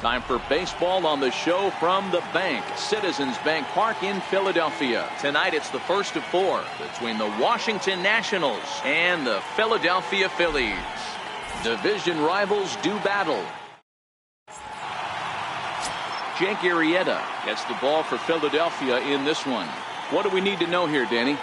Time for baseball on the show from the bank. Citizens Bank Park in Philadelphia. Tonight it's the first of 4 between the Washington Nationals and the Philadelphia Phillies. Division rivals do battle. Jake Arrieta gets the ball for Philadelphia in this one. What do we need to know here, Danny?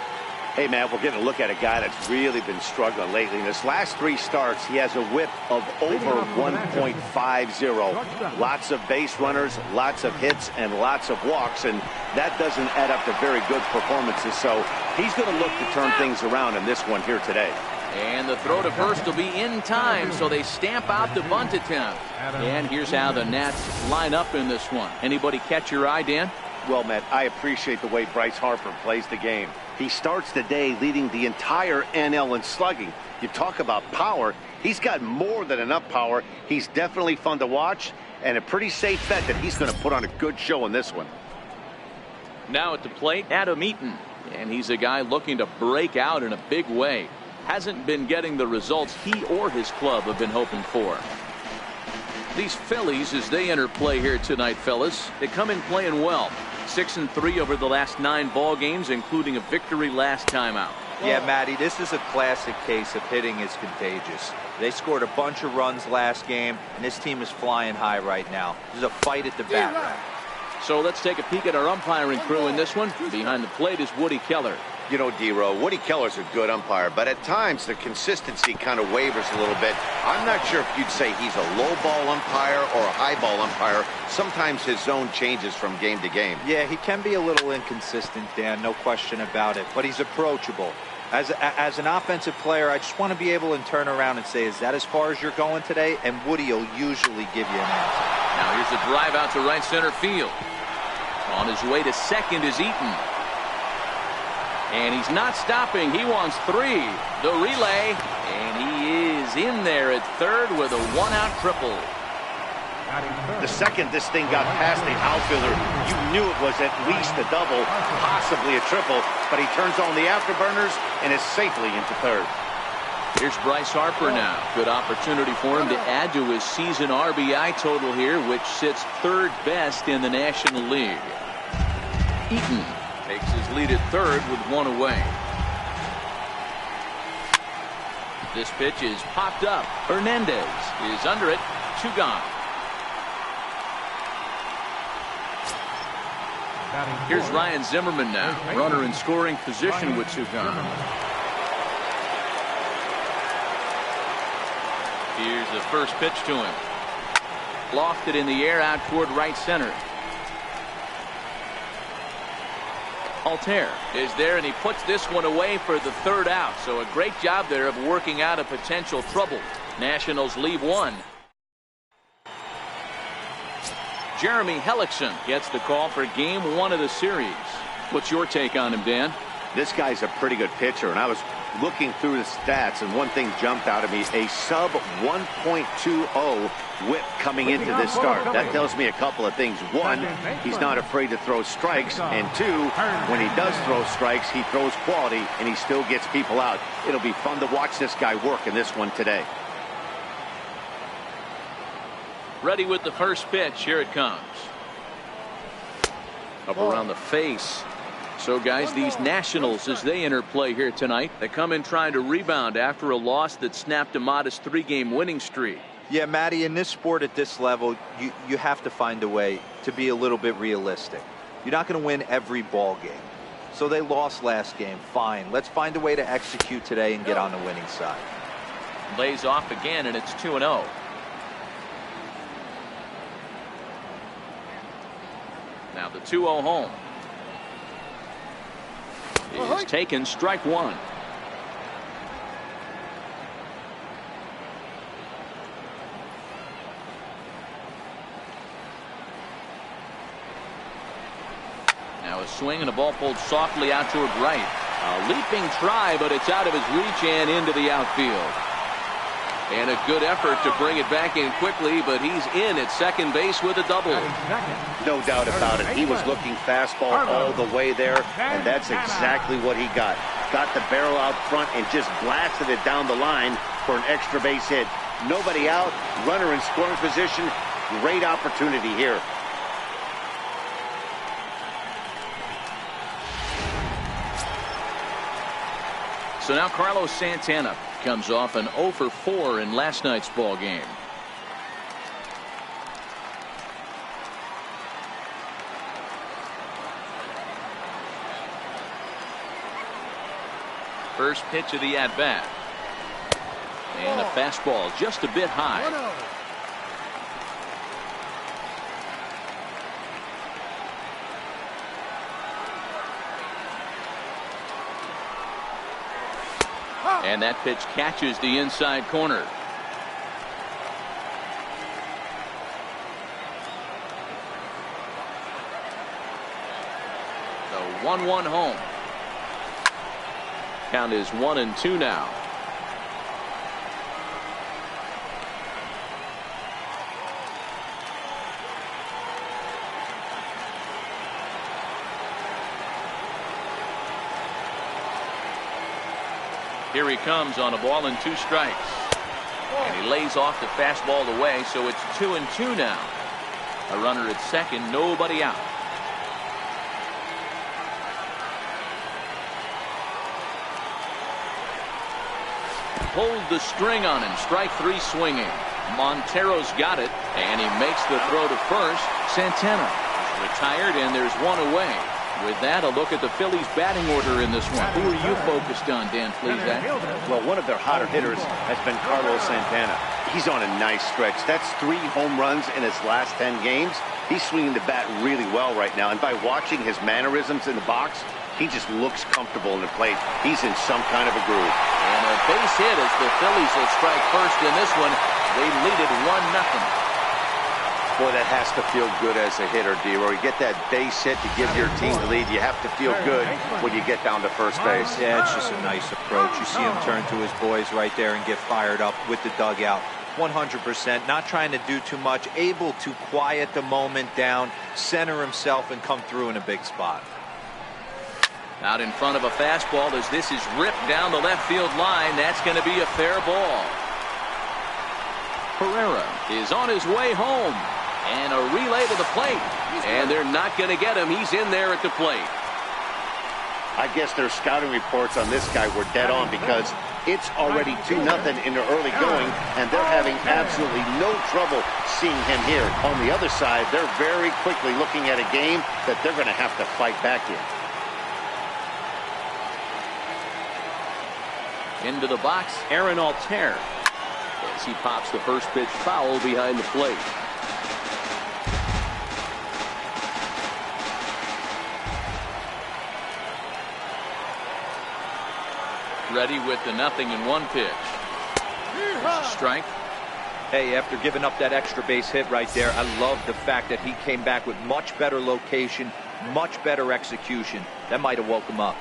Hey, man, we're getting a look at a guy that's really been struggling lately. In his last 3 starts, he has a whip of over 1.50. Lots of base runners, lots of hits, and lots of walks, and that doesn't add up to very good performances. So he's going to look to turn things around in this one here today. And the throw to first will be in time, so they stamp out the bunt attempt. And here's how the Nats line up in this one. Anybody catch your eye, Dan? Well, Matt, I appreciate the way Bryce Harper plays the game. He starts the day leading the entire NL in slugging. You talk about power. He's got more than enough power. He's definitely fun to watch, and a pretty safe bet that he's going to put on a good show in this one. Now at the plate, Adam Eaton. And he's a guy looking to break out in a big way. Hasn't been getting the results he or his club have been hoping for. These Phillies, as they enter play here tonight, fellas, they come in playing well. 6-3 over the last 9 ball games, including a victory last time out. Yeah, Matty, this is a classic case of hitting is contagious. They scored a bunch of runs last game, and this team is flying high right now. There's a fight at the bat rack. So let's take a peek at our umpiring crew in this one. Behind the plate is Woody Keller. You know, D-Row, Woody Keller's a good umpire, but at times the consistency kind of wavers a little bit. I'm not sure if you'd say he's a low ball umpire or a high ball umpire. Sometimes his zone changes from game to game. Yeah, he can be a little inconsistent, Dan, no question about it, but he's approachable. As an offensive player, I just want to be able to turn around and say, is that as far as you're going today? And Woody will usually give you an answer. Now here's a drive out to right center field. On his way to second is Eaton. And he's not stopping. He wants 3. The relay. And he is in there at third with a 1-out triple. The second this thing got past the outfielder, you knew it was at least a double, possibly a triple, but he turns on the afterburners and is safely into third. Here's Bryce Harper now. Good opportunity for him to add to his season RBI total here, which sits 3rd best in the National League. Eaton takes his lead at third with 1 away. This pitch is popped up. Hernandez is under it. 2 gone. Here's Ryan Zimmerman now. Runner in scoring position with 2 gone. Here's the first pitch to him. Lofted in the air out toward right center. Altair is there, and he puts this one away for the 3rd out. So a great job there of working out a potential trouble. Nationals leave 1. Jeremy Hellickson gets the call for game 1 of the series. What's your take on him, Dan? This guy's a pretty good pitcher, and I was looking through the stats, and one thing jumped out at me: a sub 1.20 whip coming into this start. That tells me a couple of things. 1, he's not afraid to throw strikes, and 2, when he does throw strikes, he throws quality, and he still gets people out. It'll be fun to watch this guy work in this one today. Ready with the first pitch. Here it comes. Up around the face. So, guys, these Nationals, as they enter play here tonight, they come in trying to rebound after a loss that snapped a modest 3-game winning streak. Yeah, Matty, in this sport at this level, you have to find a way to be a little bit realistic. You're not going to win every ball game. So they lost last game. Fine. Let's find a way to execute today and get on the winning side. Lays off again, and it's 2-0. Now the 2-0 home is taken, strike 1. Now a swing and a ball pulled softly out toward right. A leaping try, but it's out of his reach and into the outfield. And a good effort to bring it back in quickly, but he's in at second base with a double. No doubt about it. He was looking fastball all the way there, and that's exactly what he got. Got the barrel out front and just blasted it down the line for an extra base hit. Nobody out, runner in scoring position. great opportunity here. So now Carlos Santana comes off an 0 for 4 in last night's ball game. First pitch of the at-bat. And a fastball just a bit high. And that pitch catches the inside corner. The 1-1 home. Count is 1-2 now. Here he comes on a ball and 2 strikes. And he lays off the fastball away, so it's 2-2 now. A runner at second, nobody out. Pulled the string on him. Strike 3 swinging. Montero's got it, and he makes the throw to first. Santana is retired, and there's 1 away. With that, a look at the Phillies batting order in this one. Who are you focused on, Dan Fleazak? Well, one of their hotter hitters has been Carlos Santana. He's on a nice stretch. That's 3 home runs in his last 10 games. He's swinging the bat really well right now. And by watching his mannerisms in the box, he just looks comfortable in the plate. He's in some kind of a groove. And a base hit as the Phillies will strike first in this one. They lead it 1-0. Boy, that has to feel good as a hitter, D-Roy. You get that base hit to give your team the lead. You have to feel good when you get down to first base. Yeah, it's just a nice approach. You see him turn to his boys right there and get fired up with the dugout. 100%, not trying to do too much, able to quiet the moment down, center himself, and come through in a big spot. Out in front of a fastball as this is ripped down the left field line. That's going to be a fair ball. Pereira is on his way home. And a relay to the plate. And they're not going to get him. He's in there at the plate. I guess their scouting reports on this guy were dead on because it's already 2-0 in the early going, and they're having absolutely no trouble seeing him here. On the other side, they're very quickly looking at a game that they're going to have to fight back in. Into the box, Aaron Altair. As he pops the first pitch foul behind the plate. Ready with the 0-1 pitch. There's a strike. Hey, after giving up that extra base hit right there, I love the fact that he came back with much better location, much better execution. That might have woke him up.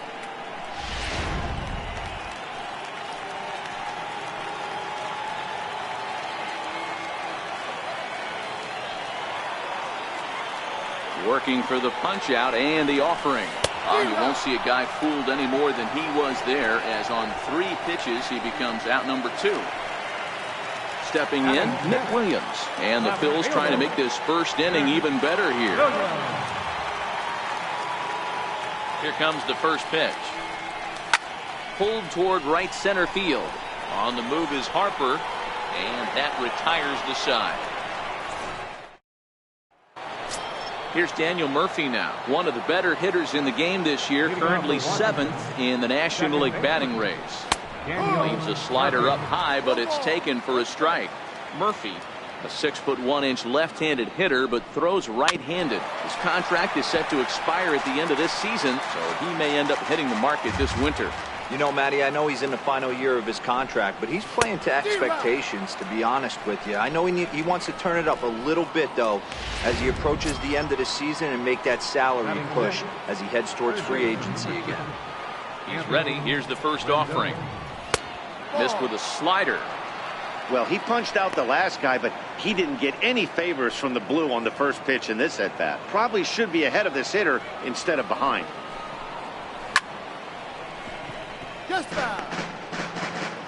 Working for the punch out and the offering. You won't see a guy fooled any more than he was there, as on 3 pitches he becomes out number 2. Stepping in, Nick Williams. And the Phils trying to make this first inning even better here. Here comes the first pitch. Pulled toward right center field. On the move is Harper, and that retires the side. Here's Daniel Murphy now, one of the better hitters in the game this year, currently 7th in the National League batting race. Leaves a slider up high, but it's taken for a strike. Murphy, a 6'1" left-handed hitter, but throws right-handed. His contract is set to expire at the end of this season, so he may end up hitting the market this winter. You know, Matty, I know he's in the final year of his contract, but he's playing to expectations, to be honest with you. I know he wants to turn it up a little bit, though, as he approaches the end of the season and make that salary push as he heads towards free agency again. He's ready. Here's the first offering. Missed with a slider. Well, he punched out the last guy, but he didn't get any favors from the blue on the first pitch in this at-bat. Probably should be ahead of this hitter instead of behind.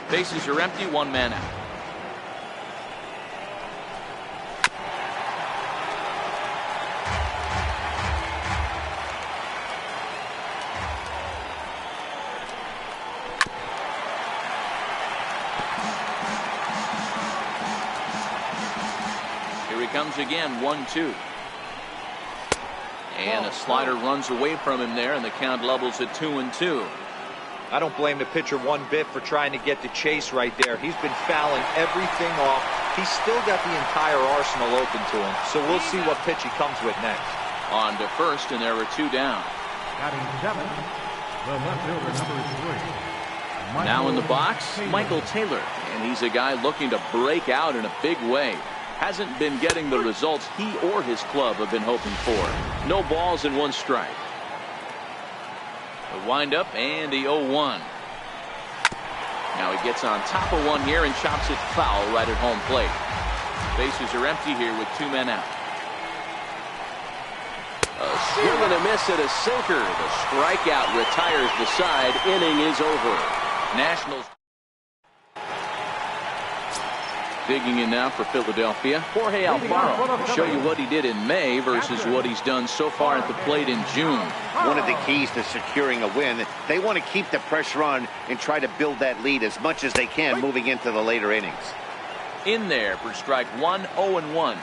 Bases are empty, 1 man out. Here he comes again, 1-2. And a slider runs away from him there, and the count levels at 2-2. I don't blame the pitcher one bit for trying to get the chase right there. He's been fouling everything off. He's still got the entire arsenal open to him, so we'll see what pitch he comes with next. On to first, and there were 2 down. Batting 7, the left fielder, number 3. Now in the box, Michael Taylor, and he's a guy looking to break out in a big way. Hasn't been getting the results he or his club have been hoping for. No balls and 1 strike. The windup and the 0-1. Now he gets on top of one here and chops it foul right at home plate. Bases are empty here with 2 men out. A swing and a miss at a sinker. The strikeout retires the side. Inning is over. Nationals digging in now for Philadelphia. Jorge Alfaro will show you what he did in May versus what he's done so far at the plate in June. One of the keys to securing a win, they want to keep the pressure on and try to build that lead as much as they can moving into the later innings. In there for strike 1, 0-1.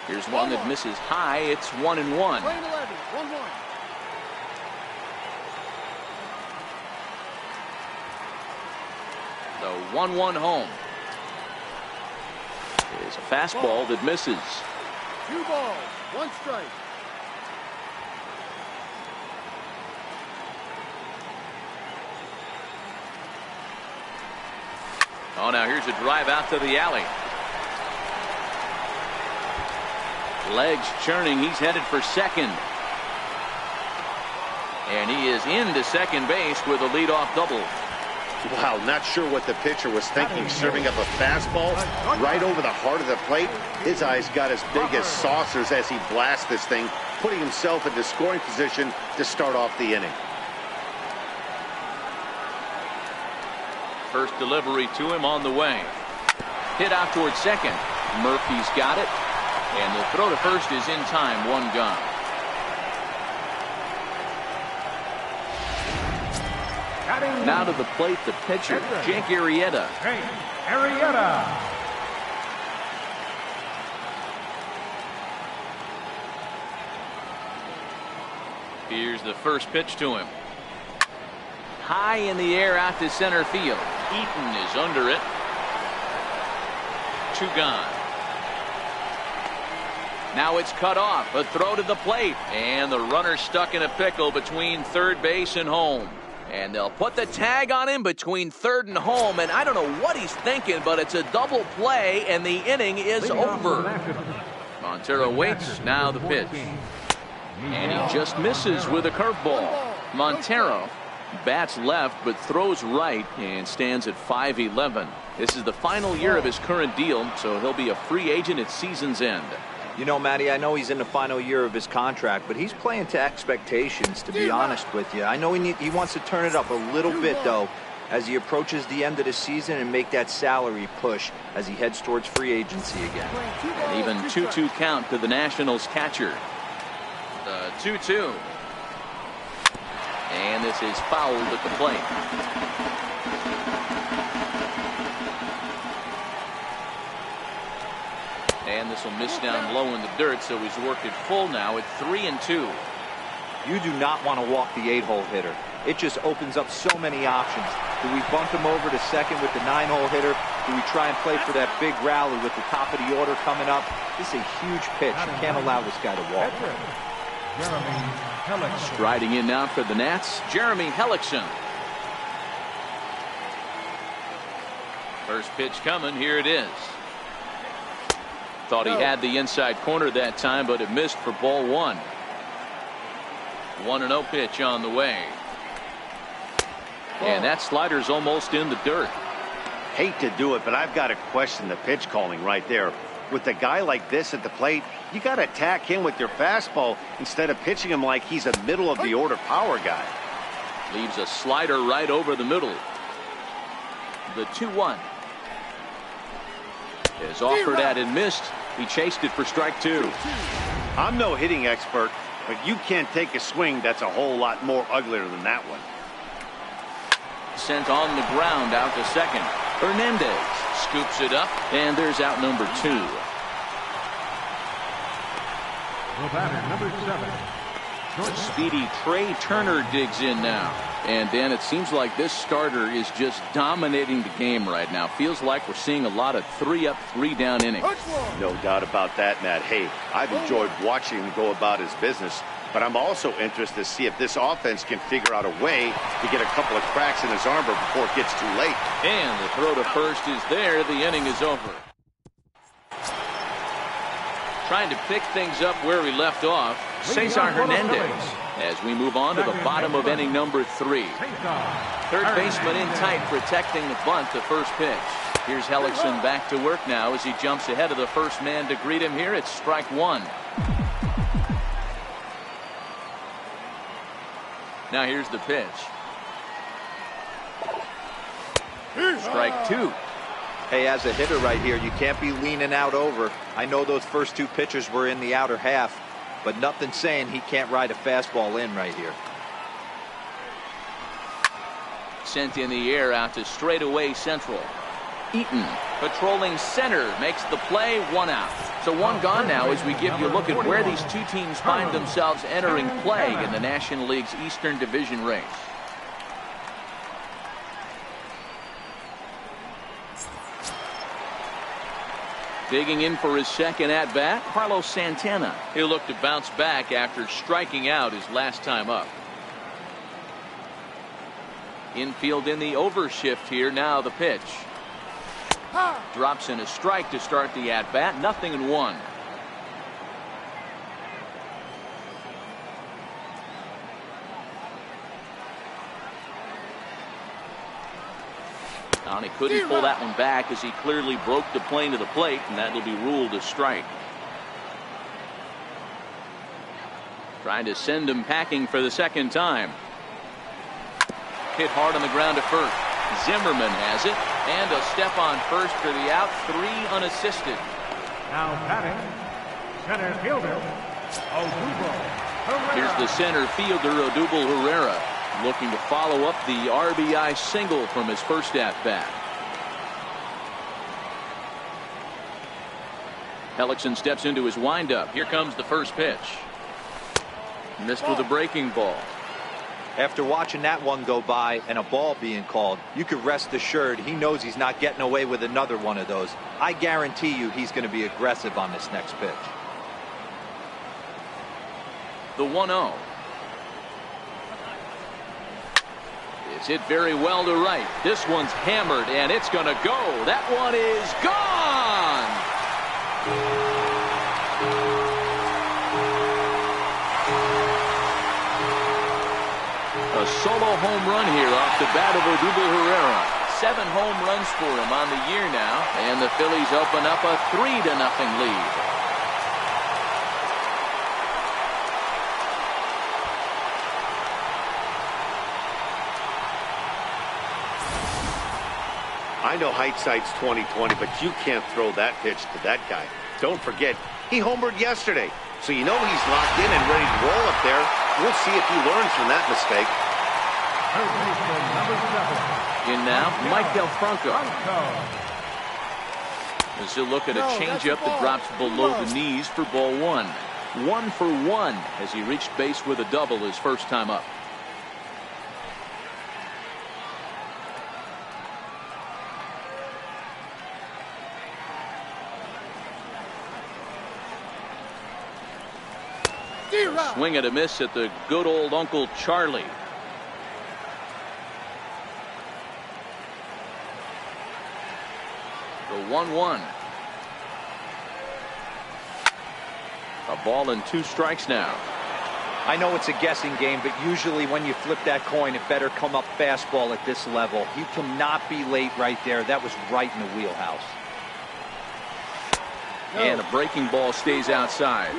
Here's one that misses high. It's 1-1. The 1-1 home. Is a fastball that misses. 2 balls, 1 strike. Oh, now here's a drive out to the alley. Legs churning. He's headed for second. And he is into second base with a leadoff double. Wow, not sure what the pitcher was thinking, serving up a fastball right over the heart of the plate. His eyes got as big as saucers as he blasts this thing, putting himself into scoring position to start off the inning. First delivery to him on the way. Hit out towards second. Murphy's got it. And the throw to first is in time. 1 gone. Now to the plate, the pitcher, Jake Arrieta. Here's the first pitch to him. High in the air out to center field. Eaton is under it. 2 gone. Now it's cut off. A throw to the plate. And the runner stuck in a pickle between third base and home. And they'll put the tag on him between third and home. And I don't know what he's thinking, but it's a double play, and the inning is over. Montero waits. Now the pitch. And he just misses with a curveball. Montero bats left but throws right and stands at 5'11". This is the final year of his current deal, so he'll be a free agent at season's end. You know, Matty, I know he's in the final year of his contract, but he's playing to expectations, to be honest with you. I know he wants to turn it up a little bit, though, as he approaches the end of the season and make that salary push as he heads towards free agency again. And even 2-2 count to the Nationals catcher. The 2-2. And this is fouled at the plate. And this will miss down low in the dirt, so he's worked it full now at 3-2. You do not want to walk the 8-hole hitter. It just opens up so many options. Do we bunt him over to second with the 9-hole hitter? Do we try and play for that big rally with the top of the order coming up? This is a huge pitch. You can't allow this guy to walk. Striding in now for the Nats, Jeremy Hellickson. First pitch coming. Here it is. Thought he had the inside corner that time, but it missed for ball 1. 1-0 pitch on the way. And that slider's almost in the dirt. Hate to do it, but I've got to question the pitch calling right there. With a guy like this at the plate, you got to attack him with your fastball instead of pitching him like he's a middle of the order power guy. Leaves a slider right over the middle. The 2-1 is offered at and missed. He chased it for strike 2. I'm no hitting expert, but you can't take a swing that's a whole lot more uglier than that one. Sent on the ground out to second. Hernandez scoops it up, and there's out number 2. The batter, number 7. Speedy Trey Turner digs in now. And Dan, it seems like this starter is just dominating the game right now. Feels like we're seeing a lot of 3-up, 3-down innings. No doubt about that, Matt. Hey, I've enjoyed watching him go about his business, but I'm also interested to see if this offense can figure out a way to get a couple of cracks in his armor before it gets too late. And the throw to first is there. The inning is over. Trying to pick things up where we left off, Cesar Hernandez, as we move on to the bottom of inning number 3. Third baseman in tight, protecting the bunt to first pitch. Here's Hellickson back to work now as he jumps ahead of the first man to greet him here. It's strike 1. Now here's the pitch. Strike 2. Hey, as a hitter right here, you can't be leaning out over. I know those first 2 pitches were in the outer half, but nothing saying he can't ride a fastball in right here. Sent in the air out to straightaway central. Eaton patrolling center makes the play. 1 out. So 1 gone now as we give you a look at where these 2 teams find themselves entering play in the National League's Eastern Division race. Digging in for his second at-bat, Carlos Santana. He'll look to bounce back after striking out his last time up. Infield in the overshift here. Now the pitch. Drops in a strike to start the at-bat. 0-1. And he couldn't pull that one back as he clearly broke the plane to the plate, and that'll be ruled a strike. Trying to send him packing for the second time. Hit hard on the ground to first. Zimmerman has it, and a step on first for the out. 3 unassisted. Now batting, center fielder, Odubel. Here's the center fielder, Odubel Herrera, looking to follow up the RBI single from his first at-bat. Hellickson steps into his windup. Here comes the first pitch. Missed with a breaking ball. After watching that one go by and a ball being called, you could rest assured he knows he's not getting away with another one of those. I guarantee you he's going to be aggressive on this next pitch. The 1-0. It's hit very well to right. This one's hammered, and it's going to go. That one is gone. A solo home run here off the bat of Odubel Herrera. 7 home runs for him on the year now, and the Phillies open up a 3-0 lead. I know hindsight's 20/20, but you can't throw that pitch to that guy. Don't forget, he homered yesterday, so you know he's locked in and ready to roll up there. We'll see if he learns from that mistake. In now, Mike Del Franco. As he'll look at a changeup that drops below the knees for ball 1. 1 for 1 as he reached base with a double his first time up. Swing and a miss at the good old Uncle Charlie. The 1-1. A ball and 2 strikes now. I know it's a guessing game, but usually when you flip that coin, it better come up fastball at this level. You cannot be late right there. That was right in the wheelhouse. And a breaking ball stays outside.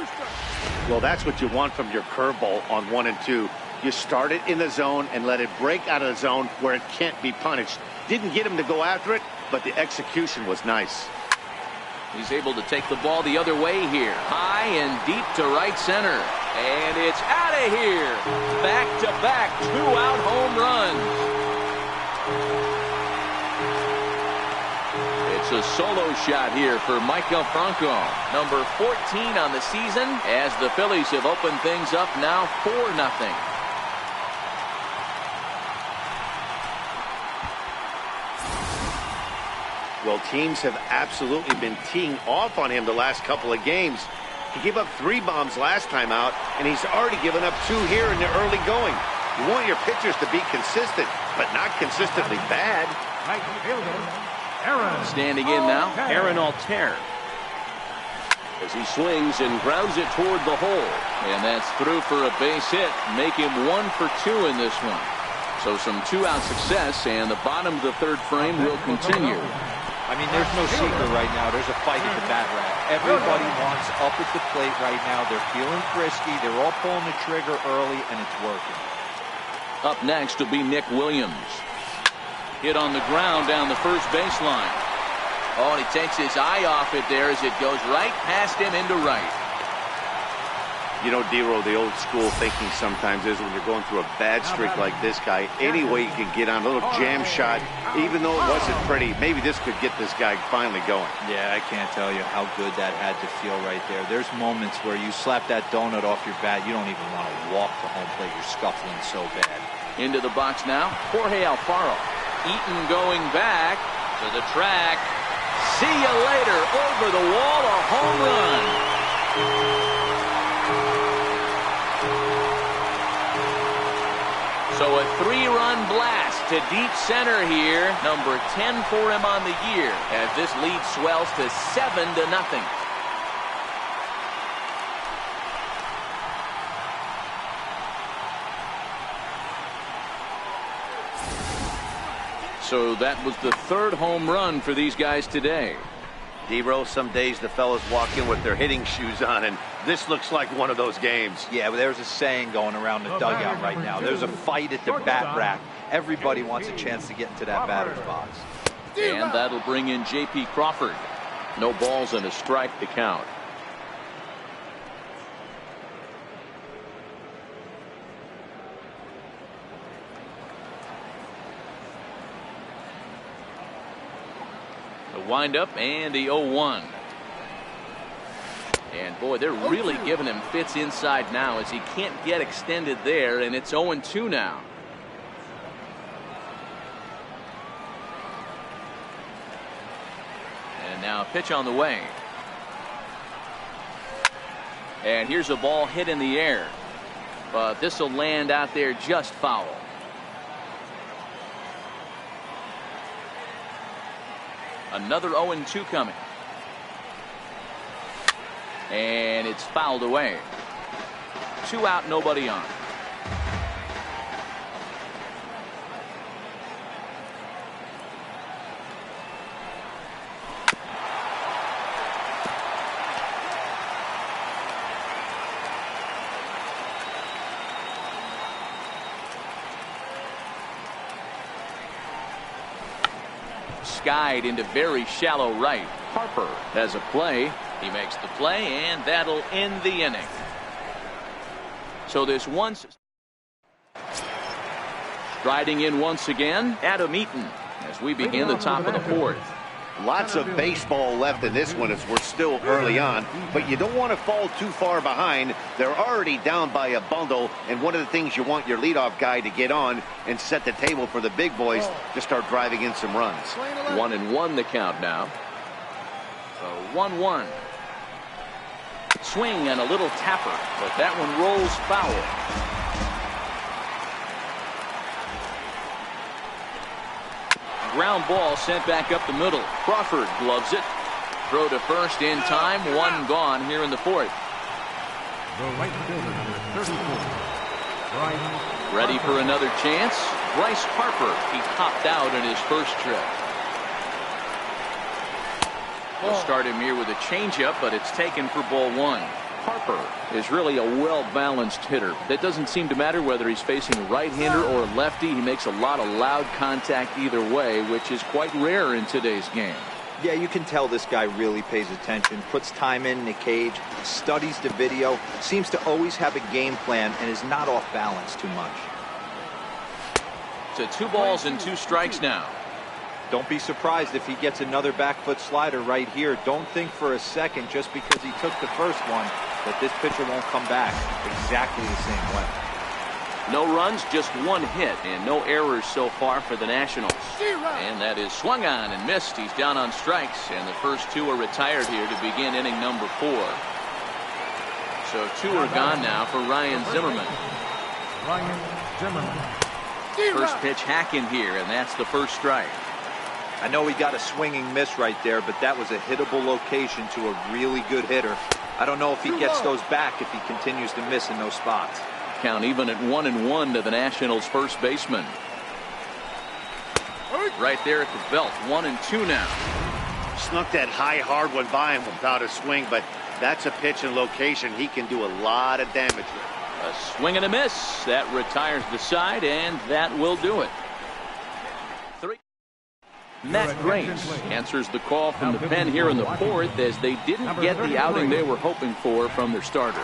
Well, that's what you want from your curveball on 1 and 2. You start it in the zone and let it break out of the zone where it can't be punished. Didn't get him to go after it, but the execution was nice. He's able to take the ball the other way here. High and deep to right center. And it's out of here. Back-to-back two-out home runs. It's a solo shot here for Michael Franco, number 14 on the season, as the Phillies have opened things up now 4-0. Well, teams have absolutely been teeing off on him the last couple of games. He gave up 3 bombs last time out, and he's already given up 2 here in the early going. You want your pitchers to be consistent, but not consistently bad. Right fielder, Aaron. Standing in now, Aaron Altair. As he swings and grounds it toward the hole. And that's through for a base hit. Make him 1 for 2 in this one. So some two-out success, and the bottom of the third frame will continue. I mean, there's no secret right now. There's a fight at the bat rack. Everybody wants up at the plate right now. They're feeling frisky. They're all pulling the trigger early, and it's working. Up next will be Nick Williams. Hit on the ground down the first baseline. Oh, and he takes his eye off it there as it goes right past him into right. You know, Dero, the old school thinking sometimes is when you're going through a bad streak like this guy, any way you can get on a little jam shot, even though it wasn't pretty, maybe this could get this guy finally going. Yeah, I can't tell you how good that had to feel right there. There's moments where you slap that donut off your bat, you don't even want to walk to home plate. You're scuffling so bad. Into the box now, Jorge Alfaro. Eaton going back to the track. See you later. Over the wall, a home run. So a 3-run blast to deep center here. Number 10 for him on the year as this lead swells to 7-0. So that was the 3rd home run for these guys today. Dero, some days the fellas walk in with their hitting shoes on, and this looks like one of those games. Yeah, but there's a saying going around the dugout right now. There's a fight at the bat rack. Everybody wants a chance to get into that batter's box. And that'll bring in J.P. Crawford. No balls and a strike to count. Wind up and the 0-1. And boy, they're really giving him fits inside now as he can't get extended there, and it's 0-2 now. And now a pitch on the way. And here's a ball hit in the air, but this will land out there just foul. Another 0-2 coming. And it's fouled away. 2 out, nobody on. Skied into very shallow right. Harper has a play. He makes the play, and that'll end the inning. So this once striding in once again, Adam Eaton, as we begin the top of the 4th. Lots of baseball left in this one as we're still early on, but you don't want to fall too far behind. They're already down by a bundle, and one of the things you want your leadoff guy to get on and set the table for the big boys to start driving in some runs. 1-1 the count now. So 1-1. Swing and a little tapper, but that one rolls foul. Ground ball sent back up the middle. Crawford gloves it. Throw to first in time. 1 gone here in the 4th. The right fielder, number 34, Bryce. Ready for another chance. Bryce Harper. He popped out in his first trip. We'll start him here with a changeup, but it's taken for ball 1. Harper is really a well-balanced hitter. That doesn't seem to matter whether he's facing a right-hander or a lefty. He makes a lot of loud contact either way, which is quite rare in today's game. Yeah, you can tell this guy really pays attention, puts time in the cage, studies the video, seems to always have a game plan, and is not off balance too much. So 2 balls and 2 strikes now. Don't be surprised if he gets another back foot slider right here. Don't think for a second just because he took the first one that this pitcher won't come back exactly the same way. No runs, just 1 hit, and no errors so far for the Nationals. And that is swung on and missed. He's down on strikes, and the first 2 are retired here to begin inning number 4. So 2 are gone now for Ryan Zimmerman. Ryan Zimmerman. First pitch hack in here, and that's the first strike. I know he got a swinging miss right there, but that was a hittable location to a really good hitter. I don't know if he gets those back if he continues to miss in those spots. Count even at 1-1 to the Nationals' first baseman. Right there at the belt, 1-2 now. Snuck that high hard one by him without a swing, but that's a pitch and location he can do a lot of damage with. A swing and a miss. That retires the side, and that will do it. 3. Matt Grace answers the call from the pen here in the 4th as they didn't get the outing they were hoping for from their starter.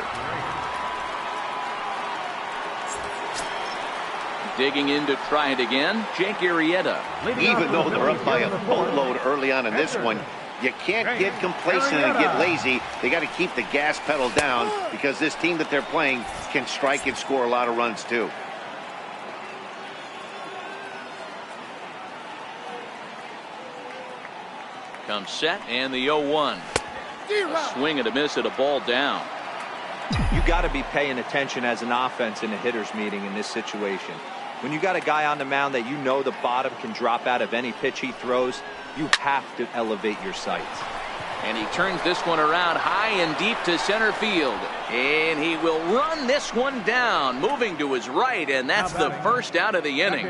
Digging in to try it again, Jake Arrieta. Even though they're up by a boatload early on in this one, you can't get complacent and get lazy. They got to keep the gas pedal down because this team that they're playing can strike and score a lot of runs too. Comes set and the 0-1. A swing and a miss at a ball down. You got to be paying attention as an offense in a hitter's meeting in this situation. When you got a guy on the mound that you know the bottom can drop out of any pitch he throws, you have to elevate your sights. And he turns this one around high and deep to center field. And he will run this one down, moving to his right, and that's the first out of the inning.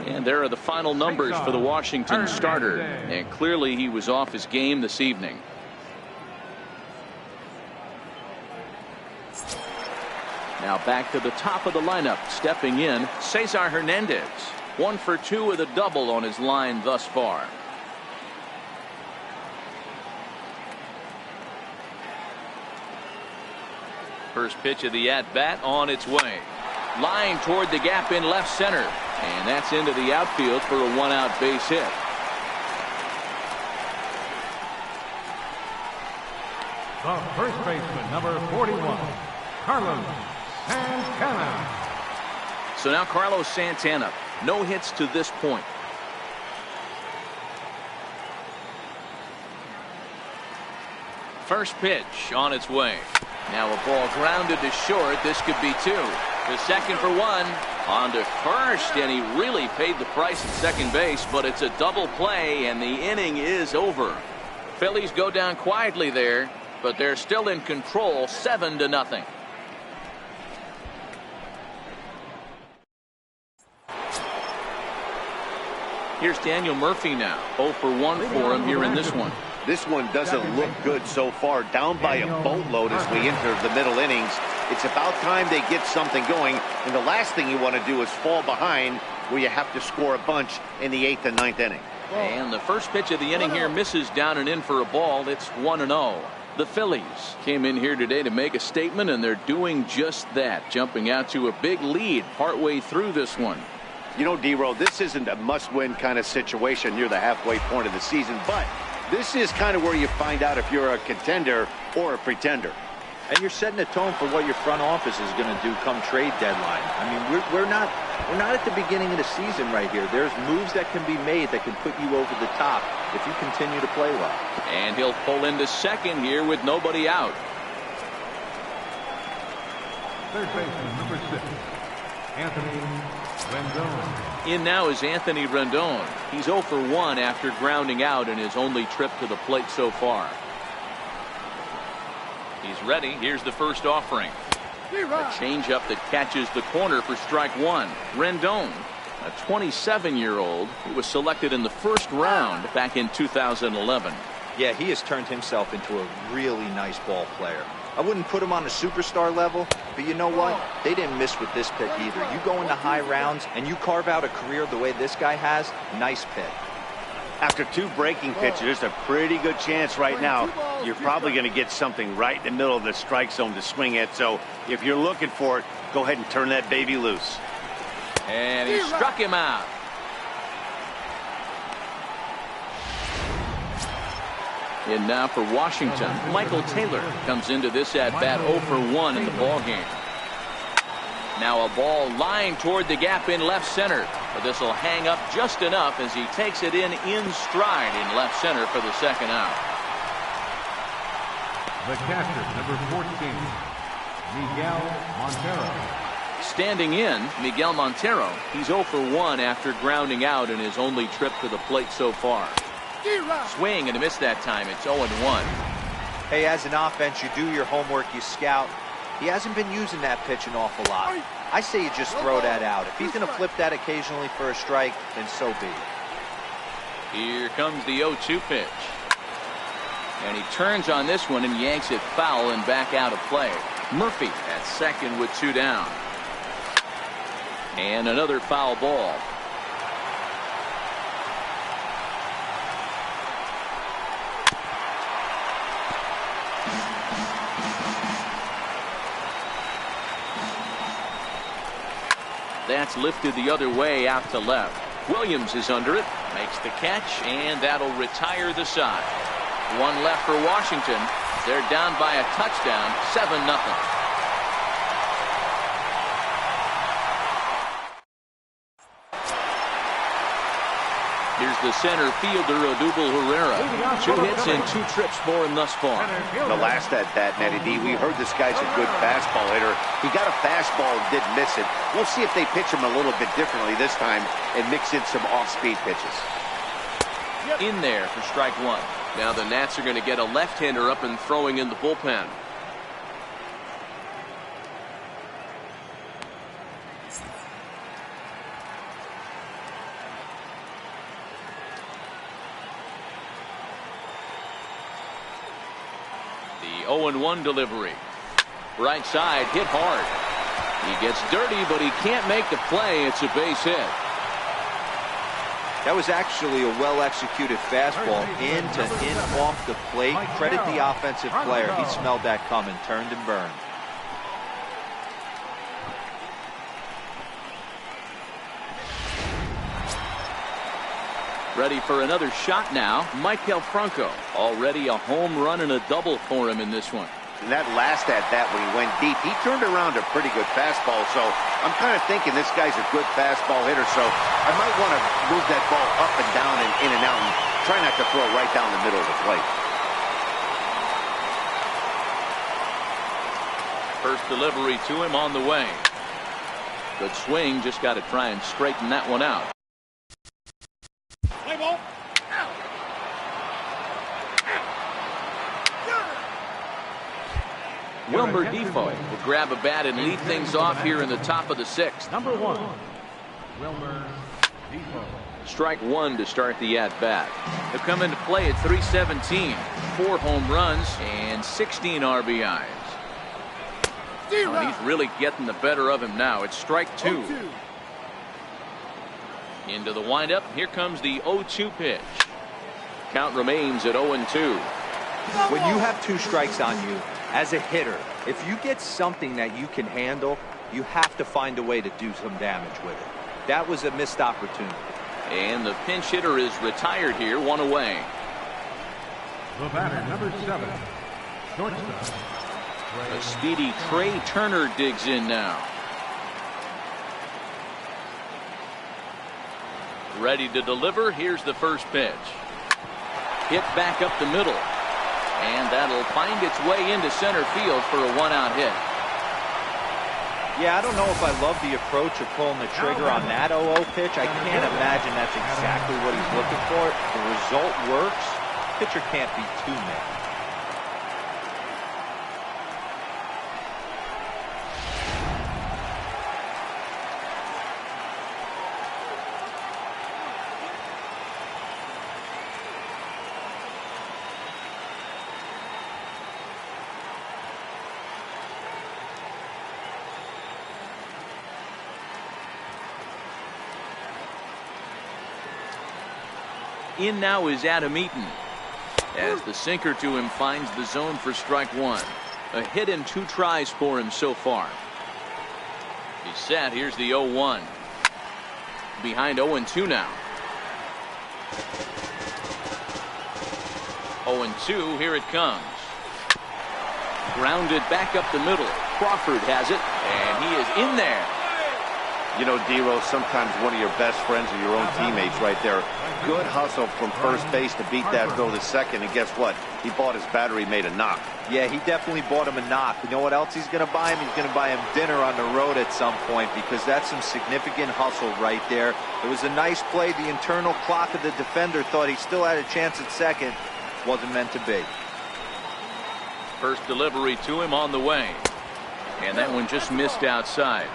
And there are the final numbers for the Washington starter. And clearly he was off his game this evening. Now back to the top of the lineup, stepping in, Cesar Hernandez. 1 for 2 with a double on his line thus far. First pitch of the at-bat on its way. Line toward the gap in left center. And that's into the outfield for a 1-out base hit. The first baseman, number 41, Carlos Santana. So now Carlos Santana, no hits to this point. First pitch on its way. Now a ball grounded to short. This could be 2. The second for 1. On to first, and he really paid the price at second base, but it's a double play, and the inning is over. Phillies go down quietly there, but they're still in control, 7-0. Here's Daniel Murphy now. 0 for 1 for him here in this one. This one doesn't look good so far. Down by a boatload as we enter the middle innings. It's about time they get something going. And the last thing you want to do is fall behind where you have to score a bunch in the 8th and 9th inning. And the first pitch of the inning here misses down and in for a ball. It's 1-0. The Phillies came in here today to make a statement, and they're doing just that, jumping out to a big lead partway through this one. You know, D-Row, this isn't a must-win kind of situation near the halfway point of the season, but this is kind of where you find out if you're a contender or a pretender. And you're setting a tone for what your front office is going to do come trade deadline. I mean, we're not at the beginning of the season right here. There's moves that can be made that can put you over the top if you continue to play well. And he'll pull into second here with nobody out. Third baseman, number 6, Anthony Rendon. In now is Anthony Rendon. He's 0 for 1 after grounding out in his only trip to the plate so far. He's ready. Here's the first offering. A changeup that catches the corner for strike 1. Rendon, a 27-year-old who was selected in the first round back in 2011. Yeah, he has turned himself into a really nice ball player. I wouldn't put him on a superstar level, but you know what? They didn't miss with this pick either. You go into high rounds and you carve out a career the way this guy has, nice pick. After 2 breaking pitches, there's a pretty good chance right now you're probably going to get something right in the middle of the strike zone to swing at. So if you're looking for it, go ahead and turn that baby loose. And he struck him out. And now for Washington, Michael Taylor comes into this at-bat 0 for 1 in the ballgame. Now a ball lined toward the gap in left center. But this will hang up just enough as he takes it in stride in left center for the second out. The catcher, number 14, Miguel Montero. Standing in, Miguel Montero. He's 0 for 1 after grounding out in his only trip to the plate so far. Swing and a miss that time. It's 0-1. Hey, as an offense, you do your homework, you scout. He hasn't been using that pitch an awful lot. I say you just throw that out. If he's going to flip that occasionally for a strike, then so be it. Here comes the 0-2 pitch. And he turns on this one and yanks it foul and back out of play. Murphy at second with 2 down. And another foul ball. That's lifted the other way out to left. Williams is under it, makes the catch, and that'll retire the side. 1 left for Washington. They're down by a touchdown, 7-0. Here's the center fielder, Odubel Herrera. 2 hits and 2 trips for him thus far. The last at-bat, Matty D, we heard this guy's a good fastball hitter. He got a fastball and did miss it. We'll see if they pitch him a little bit differently this time and mix in some off-speed pitches. In there for strike 1. Now the Nats are going to get a left-hander up and throwing in the bullpen. The 0-1 delivery. Right side, hit hard. He gets dirty, but he can't make the play. It's a base hit. That was actually a well-executed fastball in off the plate. Credit the offensive player. He smelled that coming, turned and burned. Ready for another shot now. Michael Franco. Already a home run and a double for him in this one. And that last at-bat when he went deep, he turned around a pretty good fastball. So I'm kind of thinking this guy's a good fastball hitter. So I might want to move that ball up and down and in and out and try not to throw it right down the middle of the plate. First delivery to him on the way. Good swing. Just got to try and straighten that one out. Play ball. Wilmer Defoe will grab a bat and lead things off here in the top of the 6th. Number 1, Wilmer Defoe. Strike 1 to start the at-bat. He'll come into play at 317. 4 home runs and 16 RBIs. Oh, he's really getting the better of him now. It's strike 2. Into the windup. Here comes the 0-2 pitch. Count remains at 0-2. When you have 2 strikes on you, as a hitter, if you get something that you can handle, you have to find a way to do some damage with it. That was a missed opportunity. And the pinch hitter is retired here, 1 away. The batter, number 7, shortstop. A speedy Trey Turner digs in now. Ready to deliver. Here's the first pitch. Hit back up the middle. And that'll find its way into center field for a 1-out hit. Yeah, I don't know if I love the approach of pulling the trigger on that 0-0 pitch. I can't imagine that's exactly what he's looking for. The result works. Pitcher can't be too mad. In now is Adam Eaton, as the sinker to him finds the zone for strike one. A hit in 2 tries for him so far. He's set. Here's the 0-1. Behind 0-2 now. 0-2. Here it comes. Grounded back up the middle. Crawford has it, and he is in there. You know, D-Rose, sometimes one of your best friends are your own teammates right there. Good hustle from first base to beat that throw to second, and guess what? He bought his battery made a knock. Yeah, he definitely bought him a knock. You know what else he's going to buy him? He's going to buy him dinner on the road at some point, because that's some significant hustle right there. It was a nice play. The internal clock of the defender thought he still had a chance at second. Wasn't meant to be. First delivery to him on the way, and that one just missed outside.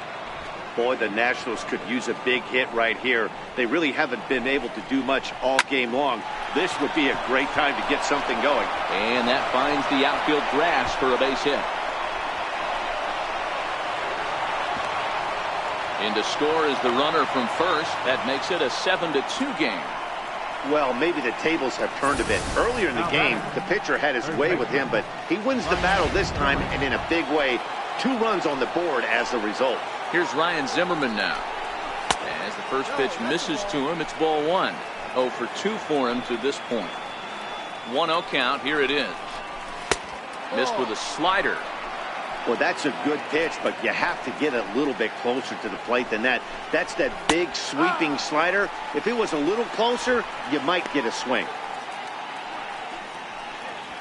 Boy, the Nationals could use a big hit right here. They really haven't been able to do much all game long. This would be a great time to get something going. And that finds the outfield grass for a base hit. In to score is the runner from first. That makes it a 7-2 game. Well, maybe the tables have turned a bit. Earlier in the game, the pitcher had his way with him, but he wins the battle this time, and in a big way. 2 runs on the board as a result. Here's Ryan Zimmerman now. As the first pitch misses to him, it's ball 1. 0 for 2 for him to this point. 1-0 count. Here it is. Missed with a slider. Well, that's a good pitch, but you have to get a little bit closer to the plate than that. That's that big sweeping slider. If it was a little closer, you might get a swing.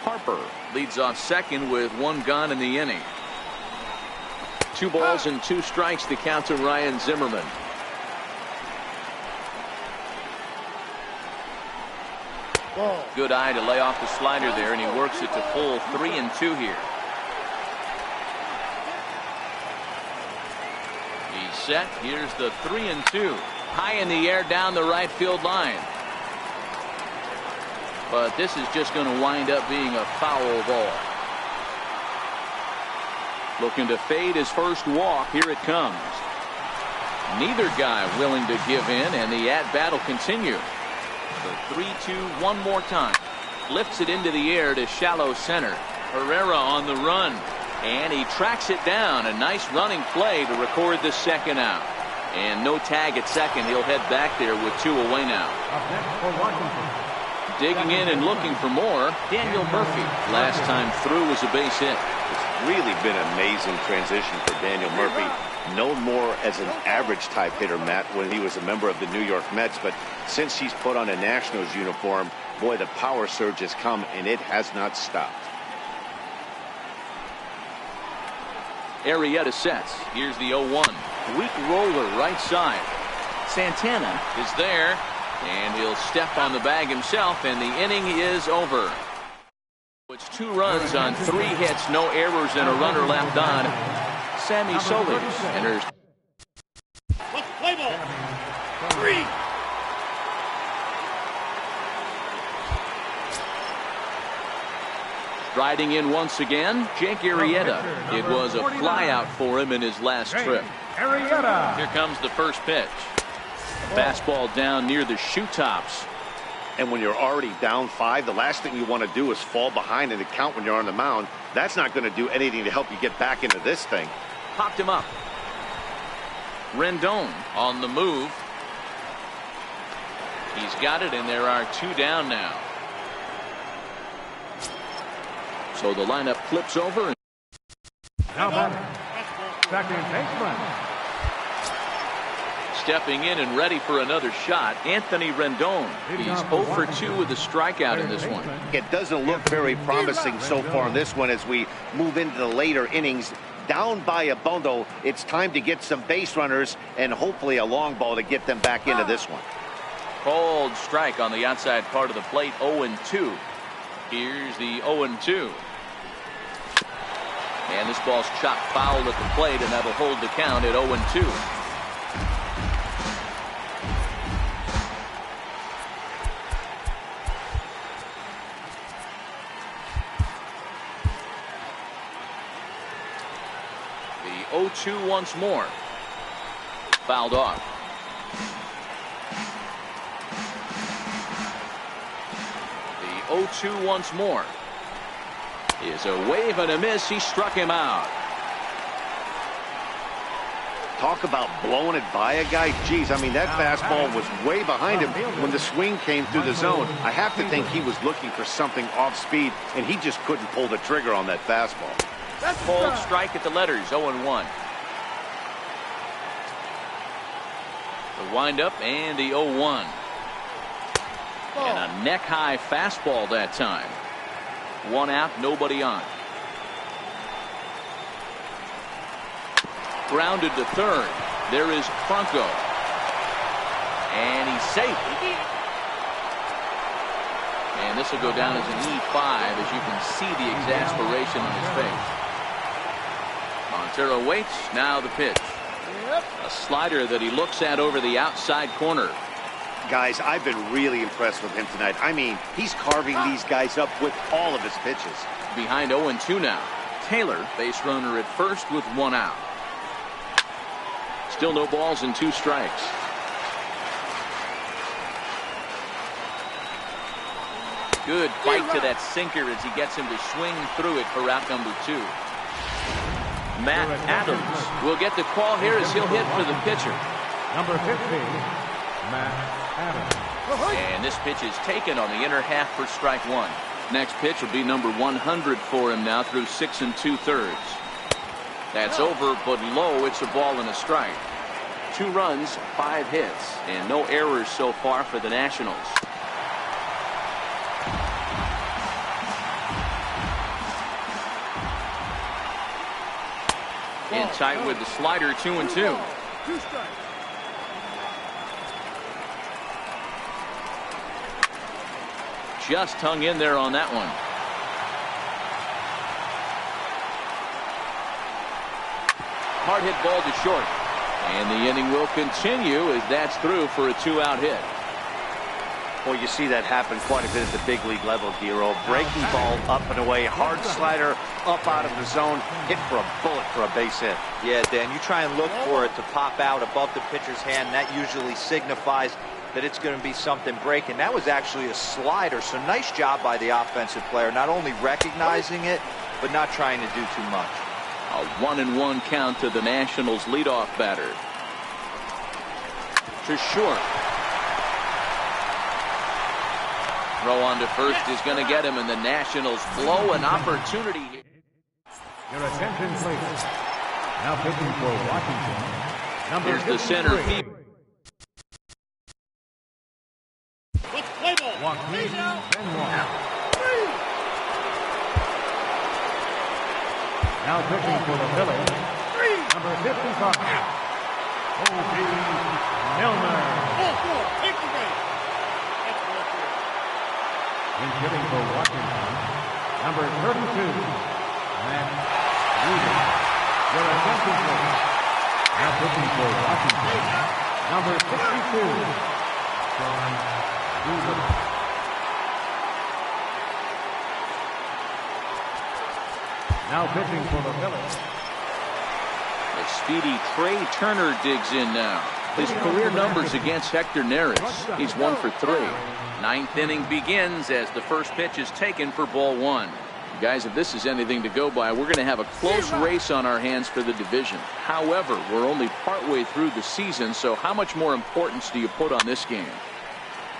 Harper leads off second with 1 gone in the inning. 2 balls and 2 strikes to count to Ryan Zimmerman. Good eye to lay off the slider there, and he works it to full 3-2 here. He's set. Here's the 3-2. High in the air down the right field line. But this is just going to wind up being a foul ball. Looking to fade his first walk. Here it comes. Neither guy willing to give in, and the at-bat will continue. The 3-2 one more time. Lifts it into the air to shallow center. Herrera on the run, and he tracks it down. A nice running play to record the second out. And no tag at second. He'll head back there with 2 away now. Up next for Washington. Digging in and looking for more, Daniel Murphy. Last time through was a base hit. It's really been an amazing transition for Daniel Murphy. Known more as an average type hitter, Matt, when he was a member of the New York Mets, but since he's put on a Nationals uniform, boy, the power surge has come, and it has not stopped. Arrieta sets. Here's the 0-1. Weak roller right side. Santana is there, and he'll step on the bag himself, and the inning is over. It's 2 runs on 3 hits, no errors, and a runner left on. Sammy Solis enters. Play ball. 3. Riding in once again, Jake Arrieta. It was a flyout for him in his last trip. Arrieta. Here comes the first pitch. A fastball down near the shoe tops. And when you're already down 5, the last thing you want to do is fall behind in the count when you're on the mound. That's not going to do anything to help you get back into this thing. Popped him up. Rendon on the move. He's got it, and there are 2 down now. So the lineup flips over. Now batting, second baseman. Stepping in and ready for another shot, Anthony Rendon. He's 0 for 2 with a strikeout in this one. It doesn't look very promising so far in this one as we move into the later innings. Down by a bundle, it's time to get some base runners and hopefully a long ball to get them back into this one. Cold strike on the outside part of the plate, 0-2. Here's the 0-2. And this ball's chopped foul at the plate, and that'll hold the count at 0-2. The 0-2 once more. Fouled off. 0-2 once more. Is a wave and a miss. He struck him out. Talk about blowing it by a guy. Geez, I mean, that fastball was way behind him when the swing came through the zone. I have to think he was looking for something off speed, and he just couldn't pull the trigger on that fastball. Cold strike at the letters, 0-1. The windup and the 0-1. And a neck-high fastball that time. 1 out, nobody on. Grounded to third. There is Franco. And he's safe. And this will go down as an E5 as you can see the exasperation on his face. Montero waits. Now the pitch. A slider that he looks at over the outside corner. Guys, I've been really impressed with him tonight. I mean, he's carving these guys up with all of his pitches. Behind 0-2 now. Taylor, base runner at first with 1 out. Still no balls and 2 strikes. Good fight to that sinker as he gets him to swing through it for out number 2. Matt Adams will get the call here as he'll hit for the pitcher. Number 15, Matt Adams. And this pitch is taken on the inner half for strike 1. Next pitch will be number 100 for him now through 6 2/3. That's over, but low. It's a ball and a strike. 2 runs, 5 hits, and no errors so far for the Nationals. In tight with the slider, 2-2. Just hung in there on that one. Hard hit ball to short. And the inning will continue as that's through for a 2-out hit. Well, you see that happen quite a bit at the big league level, Giro. Breaking ball up and away, hard slider up out of the zone, hit for a bullet for a base hit. Yeah, Dan, you try and look for it to pop out above the pitcher's hand. That usually signifies that it's going to be something breaking. That was actually a slider, so nice job by the offensive player, not only recognizing it, but not trying to do too much. A 1-1 count to the Nationals leadoff batter. To short. Throw on to first is going to get him, and the Nationals blow an opportunity. Your attention, please. Now pitching for Washington. Number Here's the center 53. field. Joaquin Benoit. Now pitching for the Phillies. Number 55. O.B. Milner. In hitting for Washington, number 32, Matt Wheeler. Your attention, please. Now pitching for Washington, number 62, John Wheeler. Now pitching for the Phillies. The speedy Trey Turner digs in now. His career numbers against Hector Neris. He's 1 for 3. 9th inning begins as the first pitch is taken for ball 1. Guys, if this is anything to go by, we're going to have a close race on our hands for the division. However, we're only partway through the season, so how much more importance do you put on this game?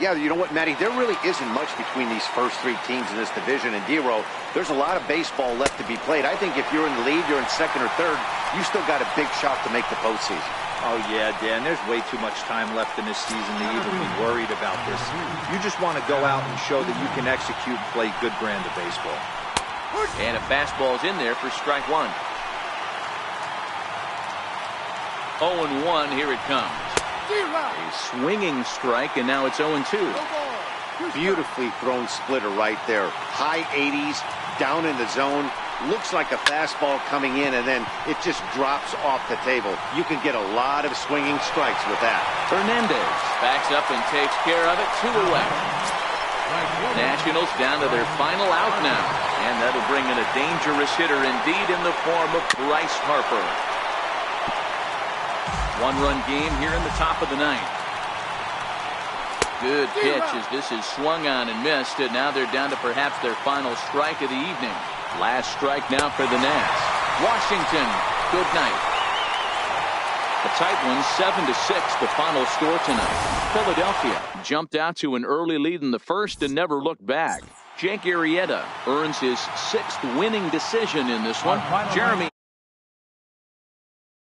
Yeah, you know what, Matty? There really isn't much between these first 3 teams in this division. And, Dero, there's a lot of baseball left to be played. I think if you're in the lead, you're in second or third, you still got a big shot to make the postseason. Oh, yeah, Dan, there's way too much time left in this season to even be worried about this. You just want to go out and show that you can execute and play good brand of baseball. And a fastball's in there for strike 1. 0-1, here it comes. A swinging strike, and now it's 0-2. Beautifully thrown splitter right there. High 80s, down in the zone. Looks like a fastball coming in, and then it just drops off the table. You can get a lot of swinging strikes with that. Hernandez backs up and takes care of it. 2 away. Nationals down to their final out now. And that'll bring in a dangerous hitter indeed in the form of Bryce Harper. 1-run game here in the top of the 9th. Good pitch as this is swung on and missed, and now they're down to perhaps their final strike of the evening. Last strike now for the Nats. Washington, good night. A tight one, 7-6, the final score tonight. Philadelphia jumped out to an early lead in the first and never looked back. Jake Arrieta earns his 6th winning decision in this one. Jeremy